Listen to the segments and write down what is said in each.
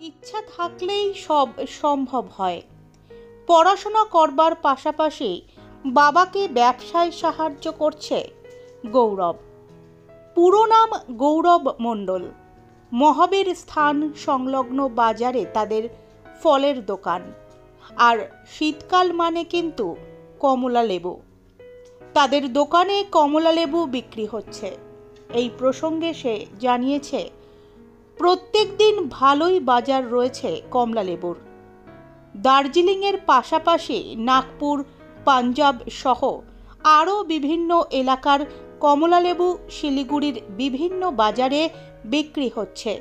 ইচ্ছা থাকলেই সব সম্ভব হয়। পড়াশোনা করবার পাশাপাশি বাবাকে ব্যবসায় সাহায্য করছে গৌরব। পুরো নাম গৌরব মণ্ডল। মহাবীর স্থান সংলগ্ন বাজারে তাদের ফলের দোকান। আর শীতকাল মানে কিন্তু কমলা লেবু। তাদের দোকানে কমলা লেবু বিক্রি হচ্ছে। এই প্রসঙ্গে সে জানিয়েছে, প্রত্যেক দিন ভালোই বাজার রয়েছে কমলা লেবুর। দার্জিলিংয়ের পাশাপাশি নাগপুর, পাঞ্জাব সহ আরও বিভিন্ন এলাকার কমলা লেবু শিলিগুড়ির বিভিন্ন বাজারে বিক্রি হচ্ছে।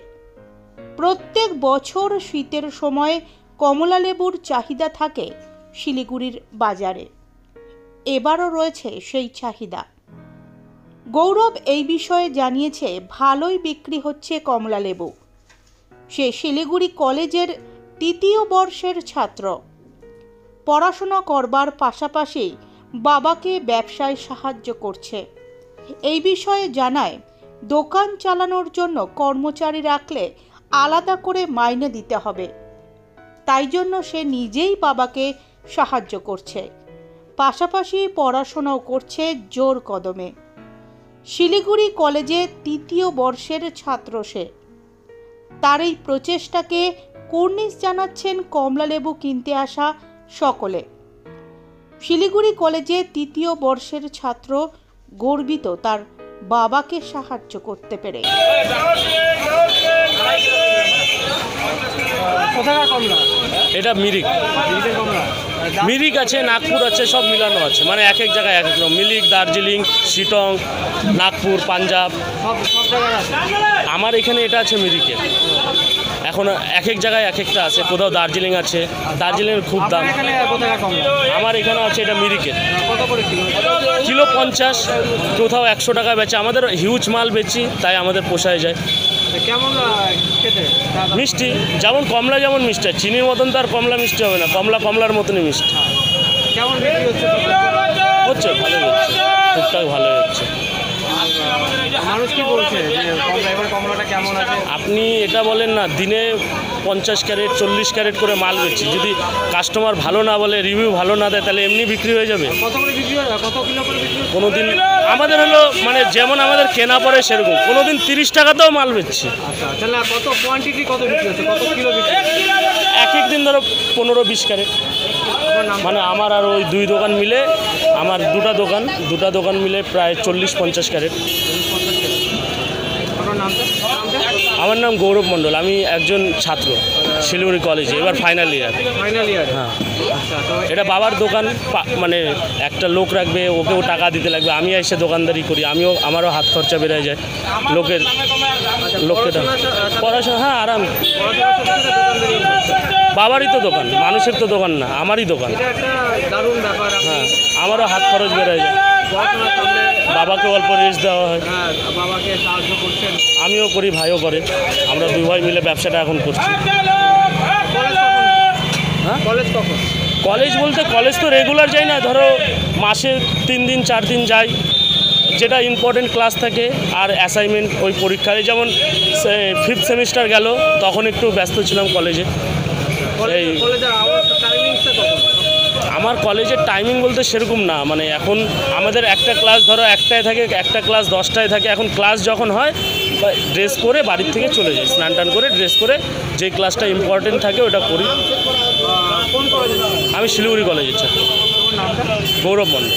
প্রত্যেক বছর শীতের সময় কমলা লেবুর চাহিদা থাকে শিলিগুড়ির বাজারে। এবারও রয়েছে সেই চাহিদা। গৌরব এই বিষয়ে জানিয়েছে, ভালোই বিক্রি হচ্ছে কমলা লেবু। সে শিলিগুড়ি কলেজের ৩য় বর্ষের ছাত্র। পড়াশোনা করবার পাশাপাশি বাবাকে ব্যবসায় সাহায্য করছে। এই বিষয়ে জানায়, দোকান চালানোর জন্য কর্মচারী রাখলে আলাদা করে মাইনে দিতে হবে। তাই জন্য সে নিজেই বাবাকে সাহায্য করছে। পাশাপাশি পড়াশোনাও করছে জোর কদমে। শিলিগুড়ি কলেজে ৩য় বর্ষের ছাত্র সে। তার এই প্রচেষ্টাকে কুর্নিশ জানাচ্ছেন কমলালেবু কিনতে আসা সকলে। শিলিগুড়ি কলেজে ৩য় বর্ষের ছাত্র গর্বিত তার বাবাকে সাহায্য করতে পেরে। এটা মিরিক। মিরিক আছে, নাগপুর আছে, সব মিলানো আছে, মানে এক এক জায়গায় এক এক রকম। মিরিক, দার্জিলিং, শিটং, নাগপুর, পাঞ্জাব, আমার এখানে এটা আছে মিরিকে। এখন এক এক জায়গায় এক একটা আছে, কোথাও দার্জিলিং আছে, দার্জিলিংয়ের খুব দাম। আমার এখানে আছে এটা মিরিকের, কিলো 50, কোথাও 100 টাকা বেচে। আমাদের হিউজ মাল বেচি, তাই আমাদের পোষায় যায়। কেমন খেতে? মিষ্টি, যেমন কমলা যেমন মিষ্টি, চিনির মতন তো আর কমলা মিষ্টি হবে না, কমলা কমলার মতনই মিষ্টি। কেমন বিক্রি হচ্ছে? হচ্ছে, ভালোই হচ্ছে, টুকটাক ভালোই হচ্ছে। মানুষ কি বলছে এবার কমলাটা কেমন আছে? আপনি এটা বলেন না, দিনে 50 ক্যারেট 40 ক্যারেট করে মাল বেচছি। যদি কাস্টমার ভালো না বলে, রিভিউ ভালো না দেয়, তাহলে এমনি বিক্রি হয়ে যাবে। কত করে বিক্রি হয়? কত কিলো করে বিক্রি হয়? কোনো দিন আমাদের হলো মানে যেমন আমাদের কেনা পড়ে সেরকম, কোনো দিন 30 টাকাতেও মাল বেচছি। আচ্ছা, তাহলে কত কোয়ান্টিটি, কত বিক্রি হচ্ছে, কত কিলো বিক্রি হচ্ছে? এক এক দিন ধরো 15-20 ক্যারেট। মানে আমার আর ওই দুই দোকান মিলে, আমার দুটা দোকান মিলে প্রায় 40-50 ক্যারেট। আমার নাম গৌরব মণ্ডল। আমি একজন ছাত্র শিলিগুড়ি কলেজে, এবার ফাইনাল ইয়ার। হ্যাঁ, এটা বাবার দোকান, মানে একটা লোক রাখবে, ওকেও টাকা দিতে লাগবে। আমি এসে দোকানদারি করি, আমারও হাত খরচা বেড়ে যায়। লোককে পড়াশোনা, হ্যাঁ আরাম। বাবারই তো দোকান, মানুষের তো দোকান না, আমারই দোকান। হ্যাঁ, আমারও হাত খরচ বেড়ে যায়। বাবাকে অল্প রেস্ট দেওয়া হয়। আমিও করি, ভাইও করে, আমরা দুই ভাই মিলে ব্যবসাটা এখন করছি। হ্যাঁ, কলেজ বলতে কলেজ তো রেগুলার যাই না, ধরো মাসে 3 দিন 4 দিন যাই, যেটা ইম্পর্টেন্ট ক্লাস থাকে আর অ্যাসাইনমেন্ট ওই পরীক্ষায়। যেমন 5th সেমিস্টার গেল, তখন একটু ব্যস্ত ছিলাম কলেজে। এই আমার কলেজের টাইমিং বলতে সেরকম না, মানে এখন আমাদের একটা ক্লাস ধরো 1টায় থাকে, একটা ক্লাস 10টায় থাকে। এখন ক্লাস যখন হয়, ড্রেস পরে বাড়ির থেকে চলে যাই, স্নান টান করে ড্রেস পরে যে ক্লাসটা ইম্পর্টেন্ট থাকে ওটা করি। আমি শিলিগুড়ি কলেজের ছাত্র, গৌরব মণ্ডল।